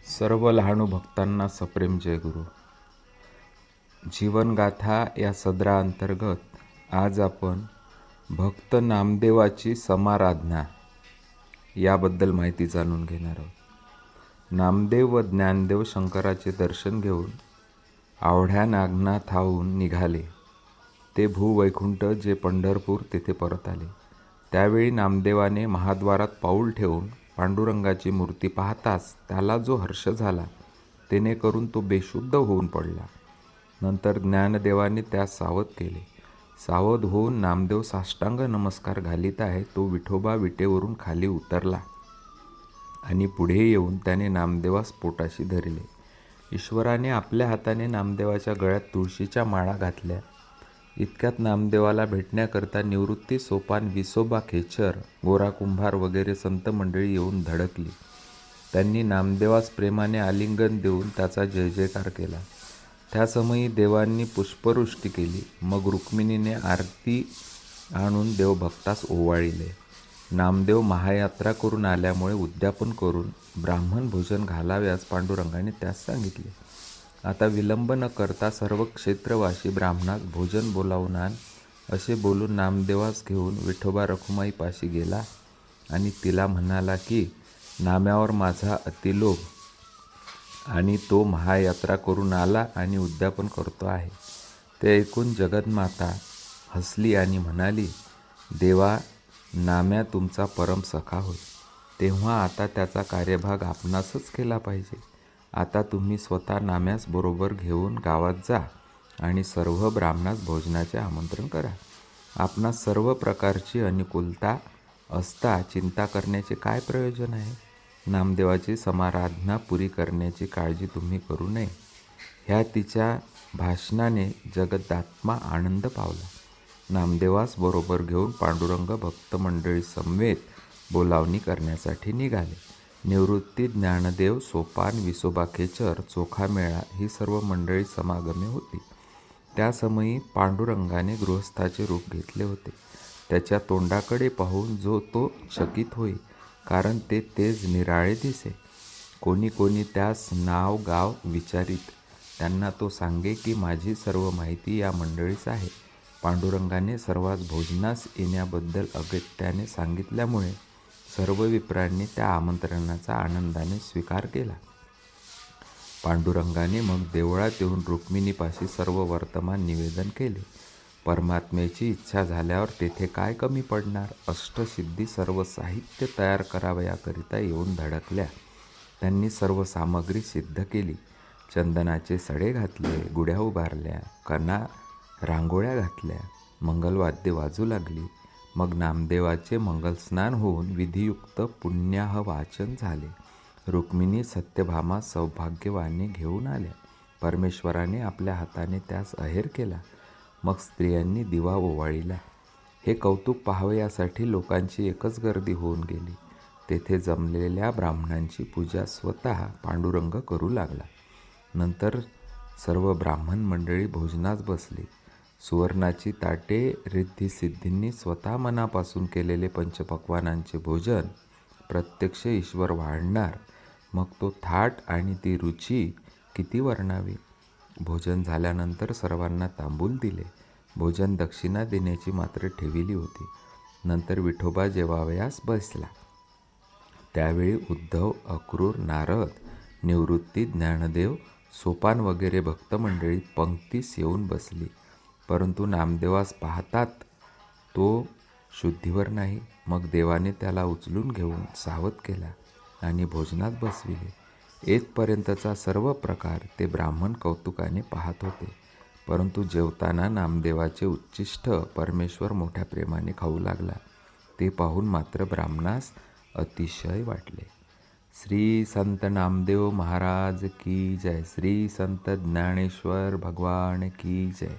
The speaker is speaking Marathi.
सर्व लहानू भक्तांना सप्रेम जयगुरु. जीवनगाथा या सदराअंतर्गत आज आपण भक्त नामदेवाची समाराधना याबद्दल माहिती जाणून घेणार आहोत. नामदेव व ज्ञानदेव शंकराचे दर्शन घेऊन आवढ्या नागनाथाहून निघाले. ते भूवैकुंठ जे पंढरपूर तेथे परत आले. त्यावेळी नामदेवाने महाद्वारात पाऊल ठेवून पांडुरंगाची मूर्ती पाहताच त्याला जो हर्ष झाला तेने करून तो बेशुद्ध होऊन पडला. नंतर ज्ञानदेवाने त्यास सावध केले. सावध होऊन नामदेव साष्टांग नमस्कार घालीत आहे तो विठोबा विटेवरून खाली उतरला आणि पुढे येऊन त्याने नामदेवास पोटाशी धरले. ईश्वराने आपल्या हाताने नामदेवाच्या गळ्यात तुळशीच्या माळा घातल्या. इतक्यात नामदेवाला भेटण्याकरता निवृत्ती सोपान विसोबा खेचर गोरा कुंभार वगैरे संत मंडळी येऊन धडकली. त्यांनी नामदेवास प्रेमाने आलिंगन देऊन त्याचा जय जयकार केला. त्यासमयी देवांनी पुष्पवृष्टी केली. मग रुक्मिणीने आरती आणून देवभक्तास ओवाळिले. नामदेव महायात्रा करून आल्यामुळे उद्यापन करून ब्राह्मण भोजन घालाव्यास पांडुरंगाने त्यास सांगितले. आता विलंब न करता सर्व क्षेत्रवासी ब्राह्मणास भोजन बोलावून आण असे बोलून नामदेवास घेऊन विठोबा रखुमाईपाशी गेला आणि तिला म्हणाला की नाम्यावर माझा अतिलोभ आणि तो महायात्रा करून आला आणि उद्यापन करतो आहे. ते ऐकून जगन्माता हसली आणि म्हणाली, देवा, नाम्या तुमचा परम सखा होय, तेव्हा आता त्याचा कार्यभाग आपणासच केला पाहिजे. आता तुम्ही स्वतः नाम्यास बरोबर घेऊन गावात जा आणि सर्व ब्राह्मणास भोजनाचे आमंत्रण करा. आपणास सर्व प्रकारची अनुकूलता असता चिंता करण्याचे काय प्रयोजन आहे. नामदेवाची समाराधना पुरी करण्याची काळजी तुम्ही करू नये. ह्या तिच्या भाषणाने जगदात्मा आनंद पावला. नामदेवास बरोबर घेऊन पांडुरंग भक्तमंडळी समवेत बोलावणी करण्यासाठी निघाले. निवृत्ती, ज्ञानदेव, सोपान, विसोबा खेचर, चोखामेळा ही सर्व मंडळी समागमे होती. त्या समयी पांडुरंगाने गृहस्थाचे रूप घेतले होते. त्याच्या तोंडाकडे पाहून जो तो चकित होई, कारण ते तेज निराळे दिसे. कोणी कोणी त्यास नाव गाव विचारित. त्यांना तो सांगे की माझी सर्व माहिती या मंडळीस आहे. पांडुरंगाने सर्वांस भोजनास येण्याबद्दल अगत्याने सांगितल्यामुळे सर्व विप्रांनी त्या आमंत्रणाचा आनंदाने स्वीकार केला. पांडुरंगाने मग देवळात येऊन रुक्मिणीपाशी सर्व वर्तमान निवेदन केले. परमात्म्याची इच्छा झाल्यावर तेथे काय कमी पडणार. अष्टसिद्धी सर्व साहित्य तयार करावयाकरिता येऊन धडकल्या. त्यांनी सर्व सामग्री सिद्ध केली. चंदनाचे सडे घातले, गुढ्या उभारल्या, कणा रांगोळ्या घातल्या, मंगलवाद्ये वाजू लागली. मग नामदेवाचे मंगलस्नान होऊन विधियुक्त पुण्याह वाचन झाले. रुक्मिणी सत्यभामा सौभाग्यवानी घेऊन आल्या. परमेश्वराने आपल्या हाताने त्यास अहेर केला. मग स्त्रियांनी दिवा ओवाळिला. हे कौतुक पाहावयासाठी लोकांची एकच गर्दी होऊन गेली. तेथे जमलेल्या ब्राह्मणांची पूजा स्वतः पांडुरंग करू लागला. नंतर सर्व ब्राह्मण मंडळी भोजनास बसली. सुवर्णाची ताटे रिद्धिसिद्धींनी स्वतः मनापासून केलेले पंचपक्वानांचे भोजन प्रत्यक्ष ईश्वर वाढणार. मग तो थाट आणि ती रुची किती वर्णावी. भोजन झाल्यानंतर सर्वांना तांबूल दिले. भोजन दक्षिणा देण्याची मात्र ठेविली होती. नंतर विठोबा जेवावयास बसला. त्यावेळी उद्धव, अक्रूर, नारद, निवृत्ती, ज्ञानदेव, सोपान वगैरे भक्तमंडळी पंक्तीस येऊन बसली. परंतु नामदेवास पाहतात तो शुद्धीवर नाही. मग देवाने त्याला उचलून घेऊन सावध केला आणि भोजनात बसविले. येथपर्यंतचा सर्व प्रकार ते ब्राह्मण कौतुकाने पाहत होते. परंतु जेवताना नामदेवाचे उच्चिष्ट परमेश्वर मोठ्या प्रेमाने खाऊ लागला. ते पाहून मात्र ब्राह्मणास अतिशय वाटले. श्री संत नामदेव महाराज की जय. श्री संत ज्ञानेश्वर भगवान की जय.